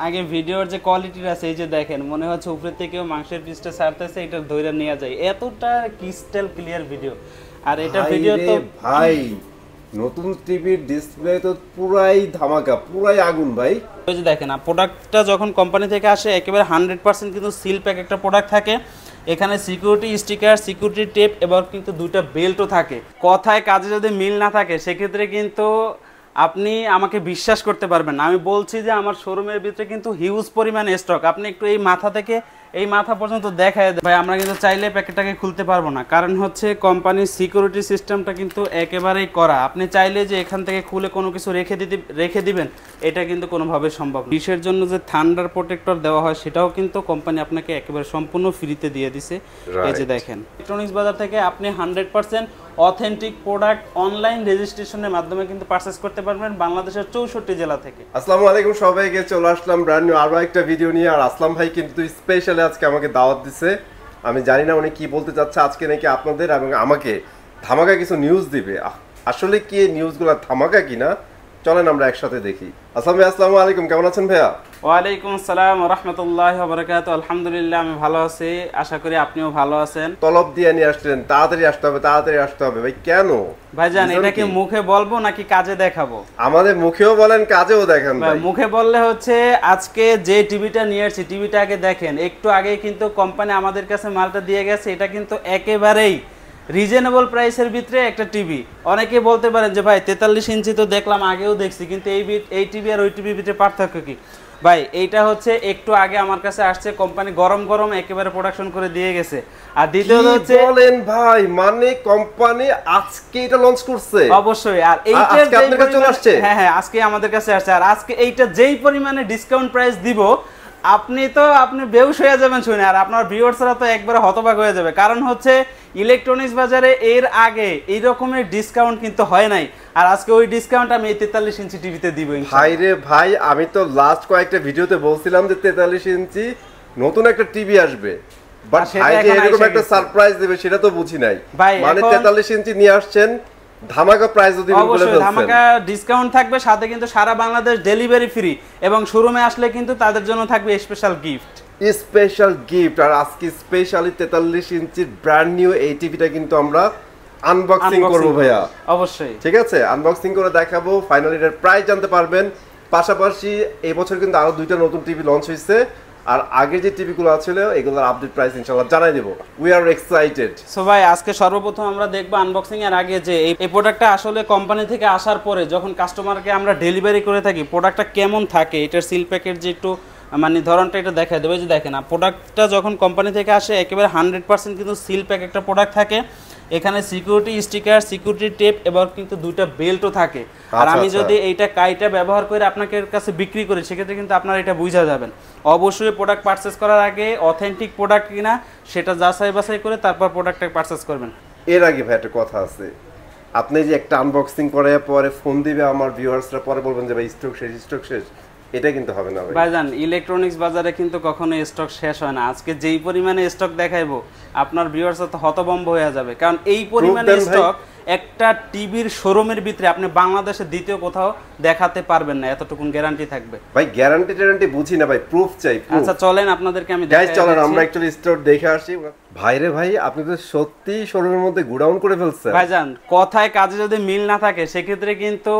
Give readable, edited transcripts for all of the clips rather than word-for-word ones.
আগে ভিডিওর যে কোয়ালিটিটা আছে এই যে দেখেন মনে হচ্ছে উপরে থেকেও মাংসের পিসটা ছাড়তেছে, এটা ধইরা নিয়ে যায়, এতটা ক্রিস্টাল ক্লিয়ার ভিডিও। আর এটা ভিডিও তো ভাই নতুন টিভির ডিসপ্লে তো পুরাই ধামাকা, পুরাই আগুন ভাই। ওই যে দেখেন প্রোডাক্টটা যখন কোম্পানি থেকে আসে একেবারে 100% কিন্তু সিল প্যাক একটা প্রোডাক্ট থাকে। এখানে সিকিউরিটি স্টিকার, সিকিউরিটি টেপ এবং কিন্তু দুটো বেল্টও থাকে। কথায় কাজে যদি মিল না থাকে সেক্ষেত্রে কিন্তু আপনি আমাকে বিশ্বাস করতে পারবেন না। আমি বলছি যে আমার শোরুমের ভিতরে কিন্তু হিউজ পরিমাণ স্টক। আপনি একটু এই মাথা থেকে এই মাথা পর্যন্ত দেখায় ভাই, আমরা কিন্তু চাইলে প্যাকেটটাকে খুলতে পারবো না, কারণ হচ্ছে কোম্পানির সিকিউরিটি সিস্টেমটা কিন্তু একেবারেই করা। আপনি চাইলে যে এখান থেকে খুলে কোনো কিছু রেখে দিবেন, এটা কিন্তু কোনোভাবে সম্ভব না। ডিশের জন্য যে থান্ডার প্রোটেক্টর দেওয়া হয় সেটাও কিন্তু কোম্পানি আপনাকে একেবারে সম্পূর্ণ ফ্রিতে দিয়ে দিছে। এই যে দেখেন ইলেকট্রনিক্স বাজার থেকে আপনি 100% অথেন্টিক প্রোডাক্ট অনলাইন রেজিস্ট্রেশনের মাধ্যমে কিন্তু পারচেজ করতে পারবেন বাংলাদেশের 64 জেলা থেকে। আসসালামু আলাইকুম সবাইকে, চলে আসলাম ব্র্যান্ড নিউ আরো একটা ভিডিও নিয়ে। আর আসলাম ভাই কিন্তু স্পেশালি আজকে আমাকে দাওয়াত দিছে। আমি জানি না উনি কি বলতে চাচ্ছে, আজকে নাকি আপনাদের এবং আমাকে ধামাকা কিছু নিউজ দিবে। আসলে কি এই নিউজগুলো ধামাকা কিনা, চলেন আমরা একসাথে দেখি। আসসালাম ভাই, আসসালামু আলাইকুম, কেমন আছেন ভাইয়া? ওয়ালাইকুম আসসালাম ওয়া রাহমাতুল্লাহি ওয়া বারাকাতুহু। আলহামদুলিল্লাহ আমি ভালো আছি, আশা করি আপনিও ভালো আছেন। তলব দিয়ে নিয়ে আসলেন, তাড়াতাড়ি আসতে হবে, তাড়াতাড়ি আসতে হবে। ভাই কেন ভাইজান, এটা কি মুখে বলবো নাকি কাজে দেখাবো? আমাদের মুখেও বলেন, কাজেও দেখেন ভাই। মুখে বললে হচ্ছে আজকে যে টিভিটা নিয়ে আসছি টিভিটা আগে দেখেন। একটু আগে কিন্তু কোম্পানি আমাদের কাছে মালটা দিয়ে গেছে, এটা কিন্তু একেবারেই রিজনেবল প্রাইসের ভিতরে একটা টিভি। অনেকে বলতে পারেন যে ভাই 43 ইঞ্চি তো দেখলাম, আগেও দেখছি, কিন্তু এই টিভি আর ওই টিভির ভিতরে পার্থক্য কি? ভাই এইটা হচ্ছে একটু আগে আমার কাছে আসছে, কোম্পানি গরম গরম একেবারে প্রোডাকশন করে দিয়ে গেছে। আর দ্বিতীয়ত হচ্ছে বলেন ভাই, মানে কোম্পানি আজকে এটা লঞ্চ করছে? অবশ্যই। আর এইটা আজকে আপনাদের কাছে চলে আসছে? হ্যাঁ, আজকে আমাদের কাছে আসছে। আর আজকে এইটা যেই পরিমাণে ডিসকাউন্ট প্রাইস দিব, আপনি বেহুশ হয়ে যাবেন শুনে। আর আপনার ভিউয়ার্সরা তো একবারে হতবাক হয়ে যাবে, কারণ হচ্ছে ইলেকট্রনিক্স বাজারে এর আগে এই রকমের ডিসকাউন্ট কিন্তু হয় নাই। আর আজকে ওই ডিসকাউন্ট আমি এই 43 ইঞ্চি টিভিতে দিব ইনশাআল্লাহ। ভাই রে ভাই, আমি তো লাস্ট কয়েকটা ভিডিওতে বলছিলাম যে 43 ইঞ্চি নতুন একটা টিভি আসবে, বাট ভাই যে এরকম একটা সারপ্রাইজ দেবে সেটা তো বুঝি নাই। মানে 43 ইঞ্চি নিয়ে আসছেন, ধামাকা প্রাইস দিবেন বলে বলছেন। ধামাকা ডিসকাউন্ট থাকবে, সাথে কিন্তু সারা বাংলাদেশ ডেলিভারি ফ্রি, এবং শোরুমে আসলে কিন্তু তাদের জন্য থাকবে স্পেশাল গিফট। আর আজকে স্পেশালি 43 ইঞ্চির ব্র্যান্ড নিউ এই টিভিটা কিন্তু আমরা আনবক্সিং করব ভাইয়া। অবশ্যই, ঠিক আছে, আনবক্সিং করে দেখাবো, ফাইনালি এর প্রাইস জানতে পারবেন। পাশাপাশি এই বছর কিন্তু আরো দুইটা নতুন টিভি লঞ্চ হয়েছে, আর আগে যে টিভিগুলো ছিল এগুলোর আপডেট প্রাইস ইনশাআল্লাহ জানাই দেব। We are excited. সো ভাই আজকে সর্বপ্রথম আমরা দেখব আনবক্সিং এর আগে যে এই প্রোডাক্টটা আসলে কোম্পানি থেকে আসার পরে যখন কাস্টমারকে আমরা ডেলিভারি করে থাকি প্রোডাক্টটা কেমন থাকে, এটার সিল প্যাকেট যে একটু মানে ধরনটা এটা দেখা দেবে। যে দেখেন প্রোডাক্টটা যখন কোম্পানি থেকে আসে একেবারে 100% কিন্তু সিল প্যাক একটা প্রোডাক্ট থাকে। এখানে সিকিউরিটি স্টিকার, সিকিউরিটি টেপ এবং কিন্তু দুইটা বেল্টও থাকে। আর আমি যদি এইটা কাইটা ব্যবহার করে আপনাদের কাছে বিক্রি করি সেক্ষেত্রে কিন্তু আপনারা এটা বুঝা যাবেন। অবশ্যই প্রোডাক্ট পারচেজ করার আগে অথেন্টিক প্রোডাক্ট কিনা সেটা যাচাই বাছাই করে তারপর প্রোডাক্টটা পারচেজ করবেন। এর আগে ভাই একটা কথা আছে, আপনি যে একটা আনবক্সিং করার পরে ফোন দিবে আমার ভিউয়ার্সরা, পরে বলবেন যে ভাই স্টক শেষ, এটা কিন্তু হবে না ভাইজান। ইলেকট্রনিক্স বাজারে কিন্তু কখনো স্টক শেষ হয় না। আজকে যেই পরিমাণে স্টক দেখাইবো আপনার ভিউয়ার্সরা তো হতভম্ব হয়ে যাবে, কারণ এই পরিমাণে স্টক একটা টিভির শোরুমের ভিতরে আপনি বাংলাদেশে দ্বিতীয় কোথাও দেখাতে পারবেন না, এতটুকুন গ্যারান্টি থাকবে। ভাই গ্যারান্টি বুঝি না ভাই, প্রুফ চাই। আচ্ছা চলেন আপনাদেরকে আমি গাইস চলেন আমরা অ্যাকচুয়ালি স্টোর দেখে আসি। ভাই রে ভাই, আপনি তো সত্যি শোরুমের মধ্যে গোডাউন করে ফেলছেন। ভাইজান কথায় কাজে যদি মিল না থাকে সেক্ষেত্রে কিন্তু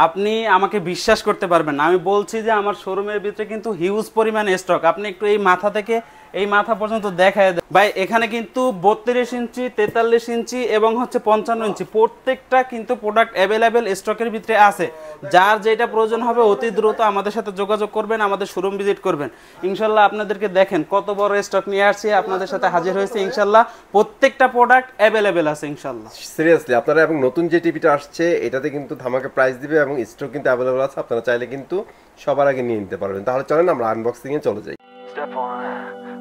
আপনি আমাকে বিশ্বাস করতে পারবেন না। আমি বলছি যে আমার শোরুমের ভিতরে কিন্তু হিউজ পরিমাণে স্টক। আপনি একটু এই মাথা থেকে এই মাথা পর্যন্ত দেখায় ভাই, এখানে কিন্তু 32 ইঞ্চি, 43 ইঞ্চি এবং হচ্ছে 55 ইঞ্চি প্রত্যেকটা কিন্তু প্রোডাক্ট অ্যাভেলেবেল স্টকের ভিতরে আছে। যার যেটা প্রয়োজন হবে অতি দ্রুত আমাদের সাথে যোগাযোগ করবেন, আমাদের শোরুম ভিজিট করবেন। ইনশাল্লাহ আপনাদেরকে দেখেন কত বড় স্টক নিয়ে আসছি, আপনাদের সাথে হাজির হয়েছে। ইনশাল্লাহ প্রত্যেকটা প্রোডাক্ট অ্যাভেলেবেল আছে ইনশাল্লাহ। সিরিয়াসলি আপনারা এবং নতুন যে টিভিটা আসছে এটাতে কিন্তু ধামাকা প্রাইস দিবে এবং স্টক কিন্তু অ্যাভেলেবেল আছে, আপনারা চাইলে কিন্তু সবার আগে নিয়ে নিতে পারবেন। তাহলে চলেন আমরা আনবক্সিং এ চলে যাই। Step 1,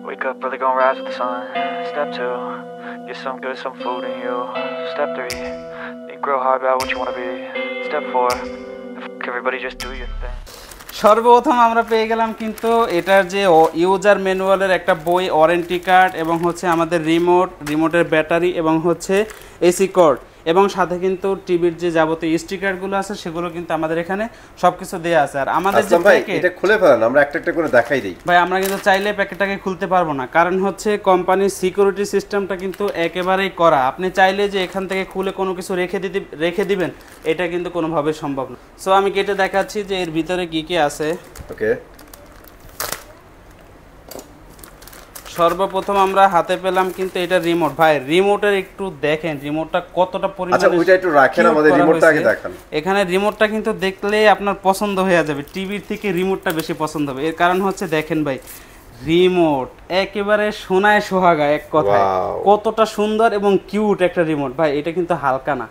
wake up early, gonna rise with the sun. Step 2, get some food in you. Step 3, think real hard about what you wanna be. Step 4, everybody just do your thing. সর্বপ্রথম আমরা পেয়ে গেলাম কিন্তু এটার যে user ম্যানুয়ালের একটা বই, warranty card এবং হচ্ছে আমাদের রিমোটের ব্যাটারি এবং হচ্ছে এসি কর্ড। এবং সাথে কিন্তু টিভির যে যাবতীয় স্টিকারগুলো আছে সেগুলো কিন্তু আমাদের এখানে সবকিছু দেয়া আছে। আর আমাদের যে আসলাম ভাই প্যাকেট, এটা খুলে ফেলেন, আমরা একটা একটা করে দেখাই দিই। ভাই আমরা কিন্তু চাইলে প্যাকেটটাকে খুলতে পারবো না, কারণ হচ্ছে কোম্পানির সিকিউরিটি সিস্টেমটা কিন্তু একেবারেই করা। আপনি চাইলে যে এখান থেকে খুলে কোনো কিছু রেখে দিবেন, এটা কিন্তু কোনোভাবে সম্ভব না। সো আমি কেটে দেখাচ্ছি যে এর ভিতরে কি কি আছে। ওকে, সর্বপ্রথম আমরা হাতে পেলাম কিন্তু এটা রিমোট। ভাই রিমোটের একটু দেখেন রিমোটটা কতটা আচ্ছা পরিমাণে ওইটা একটু রাখেন, cute আমাদের করা রিমোটটা আগে হয়েছে। দেখান। এখানে রিমোটটা কিন্তু দেখলে আপনার পছন্দ হয়ে যাবে, টিভির থেকে রিমোটটা বেশি পছন্দ হবে। এর কারণ হচ্ছে দেখেন ভাই, রিমোট একেবারে সোনায় সোহাগা, এক কথায় Wow! কতটা সুন্দর এবং কিউট একটা রিমোট। ভাই এটা কিন্তু হালকা না,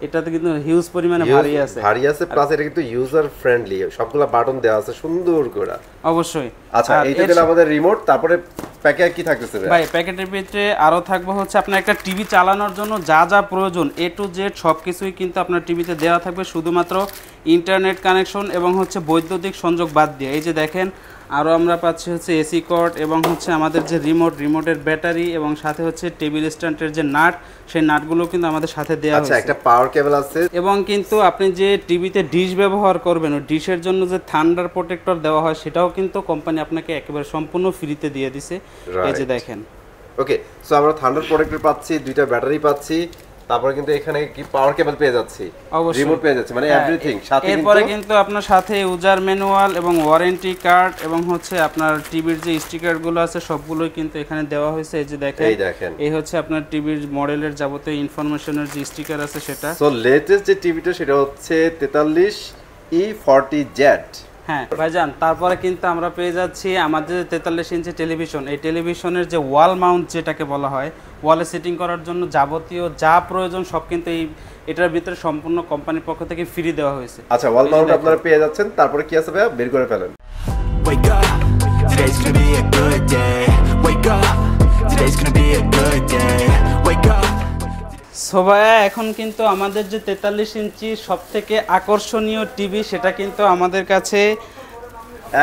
এটাতে কিন্তু হিউজ পরিমাণে ভারী আছে। ভারী আছে, প্লাস এটা কিন্তু ইউজার ফ্রেন্ডলি, সবগুলা বাটন দেওয়া আছে সুন্দর করে। অবশ্যই। আচ্ছা আর এইটা এর গেল আমাদের রিমোট, তারপরে প্যাকে কি থাকতেছে ভাই? ভাই প্যাকেটের ভিতরে আরো থাকবে হচ্ছে আপনার একটা টিভি চালানোর জন্য যা যা প্রয়োজন A to Z সবকিছুই কিন্তু আপনার টিভিতে দেওয়া থাকবে, শুধুমাত্র ইন্টারনেট কানেকশন এবং হচ্ছে বৈদ্যুতিক সংযোগ বাদ দিয়ে। এই যে দেখেন আরও আমরা পাচ্ছি হচ্ছে এসি কর্ড এবং হচ্ছে আমাদের যে রিমোটের ব্যাটারি এবং সাথে হচ্ছে টেবিল স্ট্যান্ডের যে নাট, সেই নাটগুলো কিন্তু আমাদের সাথে দেওয়া আচ্ছা হয়েছে। একটা পাওয়ার কেবল আছে এবং কিন্তু আপনি যে টিভিতে ডিশ ব্যবহার করবেন, ওই ডিশের জন্য যে থান্ডার প্রোটেক্টর দেওয়া হয় সেটাও কিন্তু কোম্পানি আপনাকে একেবারে সম্পূর্ণ ফ্রিতে দিয়ে দিছে। এই যে Right. দেখেন। ওকে, সো আমরা থান্ডার প্রোটেক্টর পাচ্ছি, দুইটা ব্যাটারি পাচ্ছি, তারপরে কিন্তু এখানে কি পাওয়ার কেবল পেয়ে যাচ্ছি, অবশ্যই রিমোট পেয়ে যাচ্ছি, মানে হ্যাঁ, এভরিথিং সাথে। এরপরে কিন্তু আপনার সাথে ইউজার ম্যানুয়াল এবং ওয়ারেন্টি কার্ড এবং হচ্ছে আপনার টিভির যে স্টিকারগুলো আছে সবগুলোই কিন্তু এখানে দেওয়া হয়েছে। এই যে দেখেন, এই দেখেন, এই হচ্ছে আপনার টিভির মডেলের যাবতীয় ইনফরমেশনের যে স্টিকার আছে সেটা। সো লেটেস্ট যে টিভিটা সেটা হচ্ছে 43E40Z। হ্যাঁ ভাইজান, তারপরে কিন্তু আমরা পেয়ে যাচ্ছি আমাদের 43 ইঞ্চি টেলিভিশন। এই টেলিভিশনের যে ওয়াল মাউন্ট যেটাকে বলা হয়, ওয়ালে সেটিং করার জন্য যাবতীয় যা প্রয়োজন সব কিন্তু এটার ভিতরে সম্পূর্ণ কোম্পানির পক্ষ থেকে ফ্রি দেওয়া হয়েছে। আচ্ছা ওয়াল মাউন্ট আপনারা পেয়ে যাচ্ছেন, তারপরে কি আছে ভাইয়া বের করে ফেলেন। Wake up, today's gonna be a good day. Wake up, today's gonna be a good day. Wake up. So ভাইয়া এখন কিন্তু আমাদের যে 43 ইঞ্চি সবথেকে আকর্ষণীয় টিভি সেটা কিন্তু আমাদের কাছে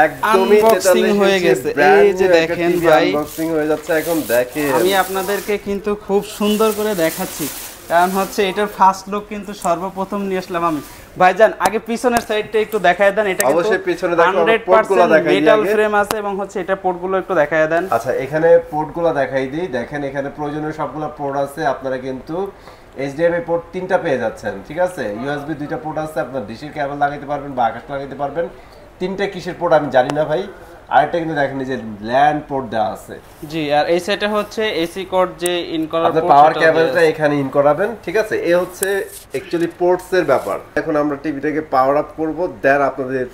একদমই আনবক্সিং হয়ে গেছে। এই যে দেখেন ভাই, আনবক্সিং হয়ে যাচ্ছে এখন দেখেন। আমি আপনাদেরকে কিন্তু খুব সুন্দর করে দেখাচ্ছি, কারণ হচ্ছে এটার ফার্স্ট লুক কিন্তু সর্বপ্রথম নিয়ে আসলাম আমি। ভাইজান আগে পিছনের সাইডটা একটু দেখায় দেন। এটা কিন্তু অবশ্যই পিছনে দেখো, আমরা 100% পোর্টগুলো দেখাই দিই মেটাল আগে। ফ্রেম আছে এবং হচ্ছে এটা পোর্টগুলো একটু দেখায় দেন। আচ্ছা এখানে পোর্টগুলো দেখাই দিই, দেখেন এখানে প্রয়োজনীয় সবগুলো পোর্ট আছে। আপনারা কিন্তু HDMI পোর্ট 3টা পেয়ে যাচ্ছেন, ঠিক আছে। USB 2টা পোর্ট আছে, আপনার ডিশের কেবল লাগাইতে পারবেন বা আকাশ লাগাইতে পারবেন। 3টা কিসের পোর্ট আমি জানি না ভাই। আরেকটা কিন্তু দেখেন যে ল্যান্ড পোর্ট দেওয়া আছে। জি, আর এই সাইডে হচ্ছে এসি কোড যে ইন করার আপনি পাওয়ার কেবলটা এখানে ইন করাবেন, ঠিক আছে। এই হচ্ছে অ্যাকচুয়ালি পোর্টস এর ব্যাপার। এখন আমরা টিভিটাকে পাওয়ার আপ করব, দেন আপনাদের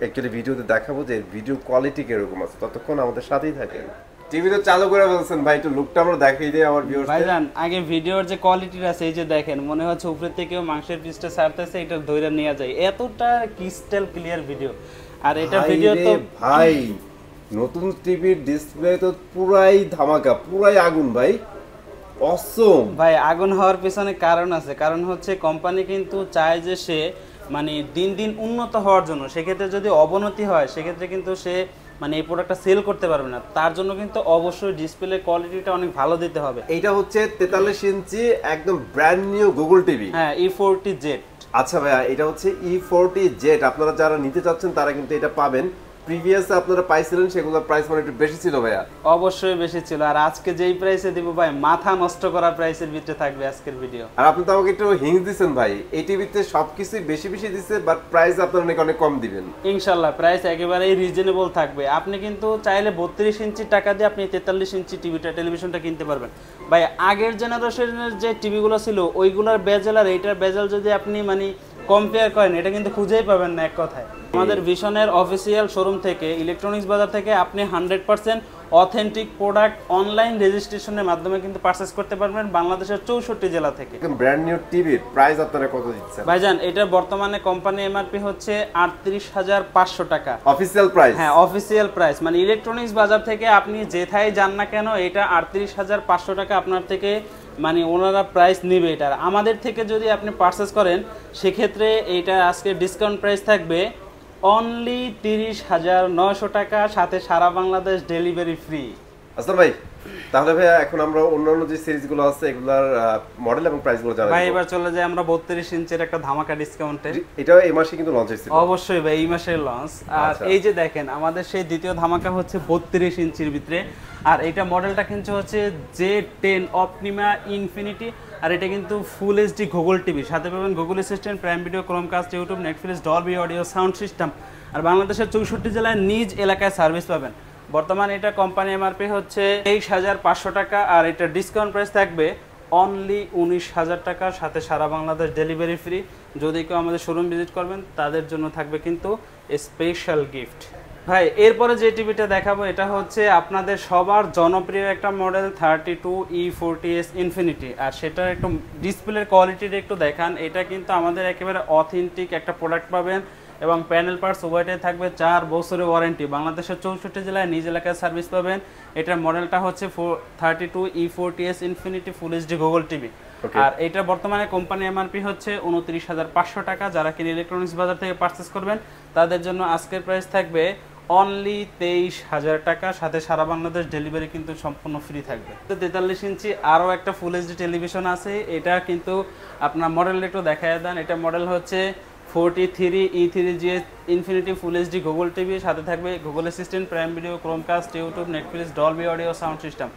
অ্যাকচুয়ালি ভিডিওতে দেখাবো যে ভিডিও কোয়ালিটি কিরকম আছে। ততক্ষণ আমাদের সাথেই থাকেন। টিভি তো চালু করে বলছেন ভাই, একটু লুকটা আমরা দেখাই দিই আমার ভিউয়ার্সদের। ভাইজান আগে ভিডিওর যে কোয়ালিটি আছে এই যে দেখেন, মনে হচ্ছে উপরে থেকেও মাংসের পিসটা ছাড়তেছে, এটা ধইরা নিয়ে যায়, এতটা ক্রিস্টাল ক্লিয়ার ভিডিও। আর এটা ভিডিও তো ভাই নতুন টিভির ডিসপ্লে তো পুরাই ধামাকা, পুরাই আগুন ভাই, অসম ভাই। আগুন হওয়ার পিছনে কারণ আছে, কারণ হচ্ছে কোম্পানি কিন্তু চায় যে সে মানে দিন দিন উন্নত হওয়ার জন্য, সেক্ষেত্রে যদি অবনতি হয় সেক্ষেত্রে কিন্তু সে মানে এই প্রোডাক্টটা সেল করতে পারবে না। তার জন্য কিন্তু অবশ্যই ডিসপ্লে কোয়ালিটিটা অনেক ভালো দিতে হবে। এইটা হচ্ছে 43 ইঞ্চি একদম ব্র্যান্ড নিউ গুগল টিভি। হ্যাঁ, E40Z। আচ্ছা ভাইয়া, এটা হচ্ছে E40Z। আপনারা যারা নিতে চাচ্ছেন তারা কিন্তু এটা পাবেন। প্রিভিয়াসে আপনারা পাইছিলেন সেগুলোর প্রাইস মানে একটু বেশি ছিল ভাইয়া। অবশ্যই বেশি ছিল, আর আজকে যেই প্রাইসে দিব ভাই, মাথা নষ্ট করা প্রাইসের ভিতরে থাকবে আজকের ভিডিও। আর আপনি তো আমাকে একটু হিংস দিচ্ছেন ভাই, এই টিভিতে সবকিছুই বেশি বেশি দিচ্ছে, বাট প্রাইস আপনারা নাকি অনেক কম দিবেন। ইনশাল্লাহ প্রাইস একেবারেই রিজনেবল থাকবে। আপনি কিন্তু চাইলে 32 ইঞ্চি টাকা দিয়ে আপনি 43 ইঞ্চি টেলিভিশনটা কিনতে পারবেন। ভাই আগের জেনারেশনের যে টিভিগুলো ছিল ওইগুলোর বেজেল আর এইটার বেজেল যদি আপনি মানে কম্পেয়ার করেন, এটা কিন্তু খুঁজেই পাবেন না এক কথায়। আমাদের ভিশনের অফিসিয়াল শোরুম থেকে, ইলেকট্রনিক্স বাজার থেকে আপনি 100% অথেন্টিক প্রোডাক্ট অনলাইন রেজিস্ট্রেশনের মাধ্যমে কিন্তু পারচেজ করতে পারবেন বাংলাদেশের 64 জেলা থেকে। একদম ব্র্যান্ড নিউ টিভির প্রাইস আপনারা কত দিচ্ছেন ভাইজান? এটা বর্তমানে কোম্পানি এমআরপি হচ্ছে 38,500 টাকা অফিসিয়াল প্রাইস। হ্যাঁ, অফিসিয়াল প্রাইস, মানে ইলেকট্রনিক্স বাজার থেকে আপনি যেথায় যান না কেন এটা 38,500 টাকা আপনার থেকে মানে ওনারা প্রাইস নেবে এটার। আমাদের থেকে যদি আপনি পারচেস করেন সেক্ষেত্রে এইটা আজকে ডিসকাউন্ট প্রাইস থাকবে অনলি 30,900 টাকা, সাথে সারা বাংলাদেশ ডেলিভারি ফ্রি। আসলাম ভাই, তাহলে ভাইয়া এখন আমরা অন্যান্য যে সিরিজগুলো আছে এগুলার মডেল এবং প্রাইসগুলো জানাবো। ভাই এবার চলে যায় আমরা 32 ইঞ্চির একটা ধামাকা ডিসকাউন্টে। এটাও এই মাসে কিন্তু লঞ্চ হয়েছিল। অবশ্যই ভাই এই মাসের লঞ্চ। আর এই যে দেখেন আমাদের সেই দ্বিতীয় ধামাকা হচ্ছে 32 ইঞ্চির ভিতরে। আর এটা মডেলটা কিন্তু হচ্ছে Z10 অপটিমা ইনফিনিটি। আর এটা কিন্তু ফুল এইচডি গুগল টিভি, সাথে পাবেন Google assistant, Prime Video, Chromecast, YouTube, Netflix, Dolby audio sound system. আর বাংলাদেশের 64 জেলায় নিজ এলাকায় সার্ভিস পাবেন। বর্তমানে এটা কোম্পানি এমআরপি হচ্ছে 23,500 টাকা। আর এটা ডিসকাউন্ট প্রাইস থাকবে অনলি 19,000 টাকা, সাথে সারা বাংলাদেশ ডেলিভারি ফ্রি। যদি কেউ আমাদের শোরুম ভিজিট করবেন তাদের জন্য থাকবে কিন্তু স্পেশাল গিফট। ভাই এরপরে যে টিভিটা দেখাবো এটা হচ্ছে আপনাদের সবার জনপ্রিয় একটা মডেল 32E40S ইনফিনিটি। আর সেটার একটু ডিসপ্লের কোয়ালিটিটা একটু দেখান। এটা কিন্তু আমাদের একেবারে অথেন্টিক একটা প্রোডাক্ট পাবেন এবং প্যানেল পার্টস উভয়টাই থাকবে 4 বছরের ওয়ারেন্টি। বাংলাদেশের 64 জেলায় নিজ এলাকায় সার্ভিস পাবেন। এটার মডেলটা হচ্ছে 32E40S Infinity full HD Google TV. আর এটা বর্তমানে কোম্পানি এমআরপি হচ্ছে 29,500 টাকা। যারা কিনে ইলেকট্রনিক্স বাজার থেকে পারচেস করবেন তাদের জন্য আজকের প্রাইস থাকবে অনলি 23,000 টাকা, সাথে সারা বাংলাদেশ ডেলিভারি কিন্তু সম্পূর্ণ ফ্রি থাকবে। 43 ইঞ্চি আরও একটা ফুল এইচডি টেলিভিশন আছে। এটা কিন্তু আপনার মডেল একটু দেখায় দেন। এটা মডেল হচ্ছে 43E3GS Infinity full HD Google TV, সাথে থাকবে Google assistant, Prime Video, Chromecast, YouTube, Netflix, Dolby audio sound system.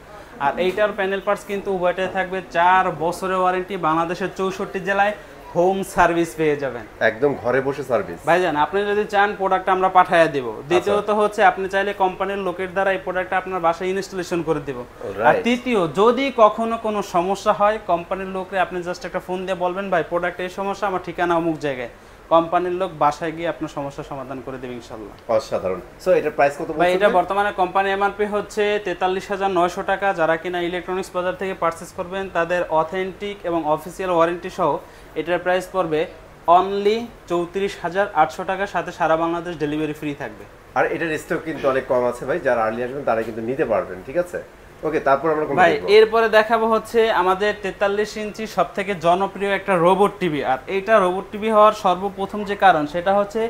আর এইটার প্যানেল পার্টস কিন্তু উভয়টাই থাকবে 4 বছরের ওয়ারেন্টি। বাংলাদেশের 64 জেলায় হোম সার্ভিস পেয়ে যাবেন, একদম ঘরে বসে সার্ভিস। ভাইজান আপনি যদি চান প্রোডাক্ট আমরা পাঠিয়ে দেব। দ্বিতীয়ত হচ্ছে আপনি চাইলে কোম্পানির লোকের দ্বারা এই প্রোডাক্টটা আপনার বাসায় ইনস্টলেশন করে দেব। আর তৃতীয়, যদি কখনো কোনো সমস্যা হয় কোম্পানির লোকরে আপনি জাস্ট একটা ফোন দিয়ে বলবেন ভাই প্রোডাক্ট এই সমস্যা, আমার ঠিকানা অমুক জায়গায়, কোম্পানির লোক বাসায় গিয়ে আপনার সমস্যার সমাধান করে দেবে ইনশাআল্লাহ। অসাধারণ। সো এটার প্রাইস কত বলছেন? ভাই এটা বর্তমানে কোম্পানি এমআরপি হচ্ছে 43,900 টাকা। যারা কিনা ইলেকট্রনিক্স বাজার থেকে পারচেজ করবেন তাদের অথেন্টিক এবং অফিসিয়াল ওয়ারেন্টি সহ এটার প্রাইস পড়বে অনলি 34,800 টাকা, সাথে সারা বাংলাদেশ ডেলিভারি ফ্রি থাকবে। আর এটার স্টক কিন্তু অনেক কম আছে ভাই, যারা আর্লি আসবেন তারা কিন্তু নিতে পারবেন, ঠিক আছে? ওকে, তারপর আমরা ভাই এরপরে দেখাবো হচ্ছে আমাদের 43 ইঞ্চি সবথেকে জনপ্রিয় একটা রোবট টিভি। আর এইটা রোবট টিভি হওয়ার সর্বপ্রথম যে কারণ সেটা হচ্ছে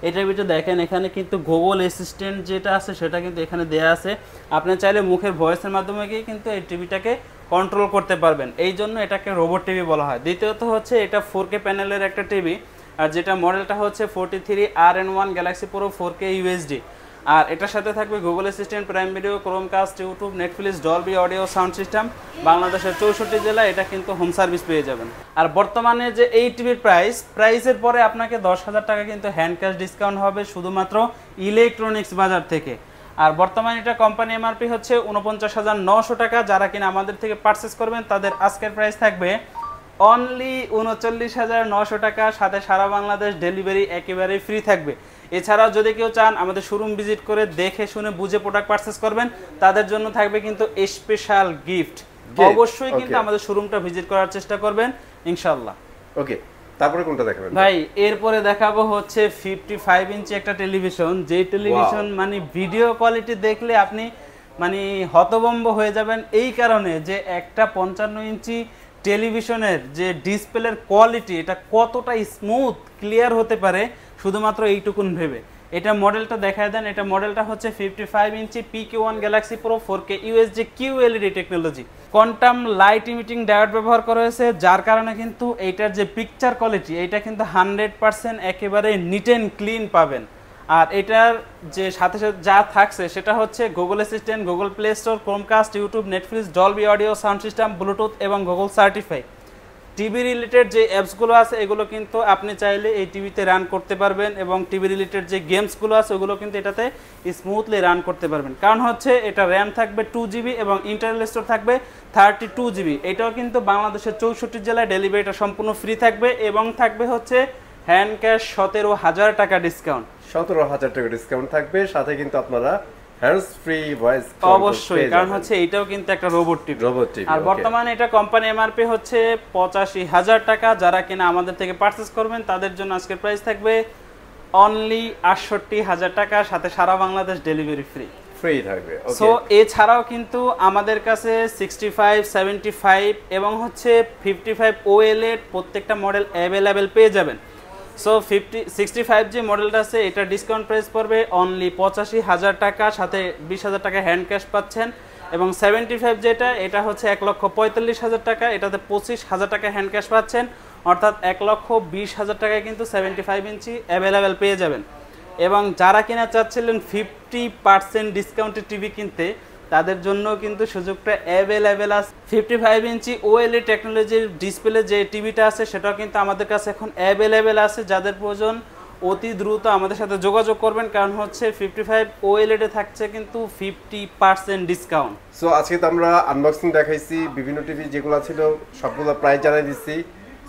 এটার ভিতরে দেখেন এখানে কিন্তু গুগল অ্যাসিস্ট্যান্ট যেটা আছে সেটা কিন্তু এখানে দেয়া আছে। আপনি চাইলে মুখের ভয়েসের মাধ্যমে গিয়ে কিন্তু এই টিভিটাকে কন্ট্রোল করতে পারবেন, এই জন্য এটাকে রোবট টিভি বলা হয়। দ্বিতীয়ত হচ্ছে এটা 4K প্যানেলের একটা টিভি। আর যেটা মডেলটা হচ্ছে 43RN1 Galaxy pro 4K UHD। আর এটার সাথে থাকবে Google assistant, Prime Video, Chromecast, YouTube, Netflix, Dolby audio sound system. বাংলাদেশের 64 জেলায় এটা কিন্তু হোম সার্ভিস পেয়ে যাবেন। আর বর্তমানে যে এই টিভির প্রাইসের পরে আপনাকে 10,000 টাকা কিন্তু হ্যান্ড ক্যাশ ডিসকাউন্ট হবে শুধুমাত্র ইলেকট্রনিক্স বাজার থেকে। আর বর্তমানে এটা কোম্পানি এমআরপি হচ্ছে 49,900 টাকা। যারা কিনা আমাদের থেকে পারচেস করবেন তাদের আজকের প্রাইস থাকবে অনলি 39,900 টাকা, সাথে সারা বাংলাদেশ ডেলিভারি একেবারেই ফ্রি থাকবে। এছাড়াও যদি কেউ চান আমাদের শোরুম ভিজিট করে দেখে শুনে বুঝে প্রোডাক্ট পারচেস করবেন তাদের জন্য থাকবে কিন্তু স্পেশাল গিফট। অবশ্যই কিন্তু আমাদের শোরুমটা ভিজিট করার চেষ্টা করবেন ইনশাআল্লাহ। ওকে, তারপরে কোনটা দেখাবেন ভাই? এরপরে দেখাবো হচ্ছে 55 ইঞ্চি একটা টেলিভিশন, যে টেলিভিশন মানে ভিডিও কোয়ালিটি দেখলে আপনি মানে হতভম্ব হয়ে যাবেন। এই কারণে যে একটা 55 ইঞ্চি টেলিভিশনের যে ডিসপ্লের কোয়ালিটি এটা কতটা স্মুথ ক্লিয়ার হতে পারে শুধুমাত্র এইটুকুন ভেবে। এটা মডেলটা দেখায় দেন। এটা মডেলটা হচ্ছে 55 ইঞ্চি PQ1 Galaxy pro 4K UHD QLED technology. Quantum light emitting diode ব্যবহার করা হয়েছে, যার কারণে কিন্তু এইটার যে পিকচার কোয়ালিটি এটা কিন্তু 100% একেবারে নিট অ্যান্ড ক্লিন পাবেন। আর এটার যে সাথে সাথে যা থাকছে সেটা হচ্ছে Google assistant, Google play store, Chromecast, YouTube, Netflix, Dolby audio sound system, Bluetooth এবং গুগল সার্টিফাই। টিভি রিলেটেড যে অ্যাপসগুলো আছে এগুলো কিন্তু আপনি চাইলে এই টিভিতে রান করতে পারবেন এবং টিভি রিলেটেড যে গেমসগুলো আছে ওগুলো কিন্তু এটাতে স্মুথলি রান করতে পারবেন। কারণ হচ্ছে এটা র্যাম থাকবে 2GB এবং ইন্টারনাল স্টোর থাকবে 32GB। এটাও কিন্তু বাংলাদেশের 64 জেলায় ডেলিভারিটা সম্পূর্ণ ফ্রি থাকবে এবং থাকবে হচ্ছে হ্যান্ড ক্যাশ 17,000 টাকা ডিসকাউন্ট। 17,000 টাকা ডিসকাউন্ট থাকবে, সাথে কিন্তু আপনারা হ্যান্ডস ফ্রি ভয়েস অবশ্যই, কারণ হচ্ছে এটাও কিন্তু একটা রোবট টিভি। আর বর্তমানে এটা কোম্পানি এমআরপি হচ্ছে 85,000 টাকা। যারা কিনা আমাদের থেকে পারচেজ করবেন তাদের জন্য আজকের প্রাইস থাকবে অনলি 68,000 টাকা, সাথে সারা বাংলাদেশ ডেলিভারি ফ্রি থাকবে। সো এছাড়াও কিন্তু আমাদের কাছে 65, 75 এবং হচ্ছে 55 OLED প্রত্যেকটা মডেল অ্যাভেলেবেল পেয়ে যাবেন। সো 65 যে মডেলটা আছে এটা ডিসকাউন্ট প্রাইস পড়বে অনলি 85,000 টাকা, সাথে 20,000 টাকা হ্যান্ড ক্যাশ পাচ্ছেন এবং 75 যেটা এটা হচ্ছে 1,45,000 টাকা, এটাতে 25,000 টাকা হ্যান্ড ক্যাশ পাচ্ছেন, অর্থাৎ 1,20,000 টাকায় কিন্তু 75 ইঞ্চি অ্যাভেলেবেল পেয়ে যাবেন। এবং যারা কিনা চাচ্ছিলেন 50% ডিসকাউন্টের টিভি কিনতে, তাদের জন্য কিন্তু সুযোগটা অ্যাভেলেবেল আছে। 55 ইঞ্চি OLED টেকনোলজির ডিসপ্লে যে টিভিটা আছে সেটাও কিন্তু আমাদের কাছে এখন অ্যাভেলেবেল আছে। যাদের প্রয়োজন অতি দ্রুত আমাদের সাথে যোগাযোগ করবেন, কারণ হচ্ছে 55 OLED এ থাকছে কিন্তু 50% ডিসকাউন্ট। সো আজকে তো আমরা আনবক্সিং দেখাইছি, বিভিন্ন টিভি যেগুলো ছিল সবগুলো প্রাইস জানাই দিচ্ছি।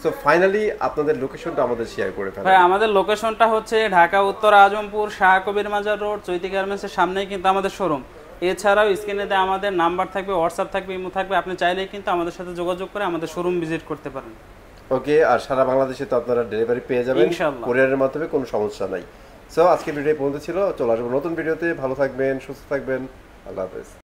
সো ফাইনালি আপনাদের লোকেশনটা আমাদের শেয়ার করে ফেলেন। ভাই আমাদের লোকেশনটা হচ্ছে ঢাকা উত্তর আজমপুর শাহ কবির মাজার রোড, চৈতি গার্মেন্টসের সামনেই কিন্তু আমাদের শোরুম। এছাড়াও স্ক্রিনে দেওয়া আমাদের নাম্বার থাকবে, হোয়াটসঅ্যাপ থাকবে, ইমো থাকবে, আপনি চাইলেই কিন্তু আমাদের সাথে যোগাযোগ করে আমাদের শোরুম ভিজিট করতে পারেন। ওকে, আর সারা বাংলাদেশে তো আপনারা ডেলিভারি পেয়ে যাবেন ইনশাআল্লাহ। কুরিয়ারের মাধ্যমে, কোনো সমস্যা নাই। সো আজকে ভিডিও পর্যন্ত ছিল, চলে আসবো নতুন ভিডিওতে। ভালো থাকবেন, সুস্থ থাকবেন, আল্লাহ হাফেজ।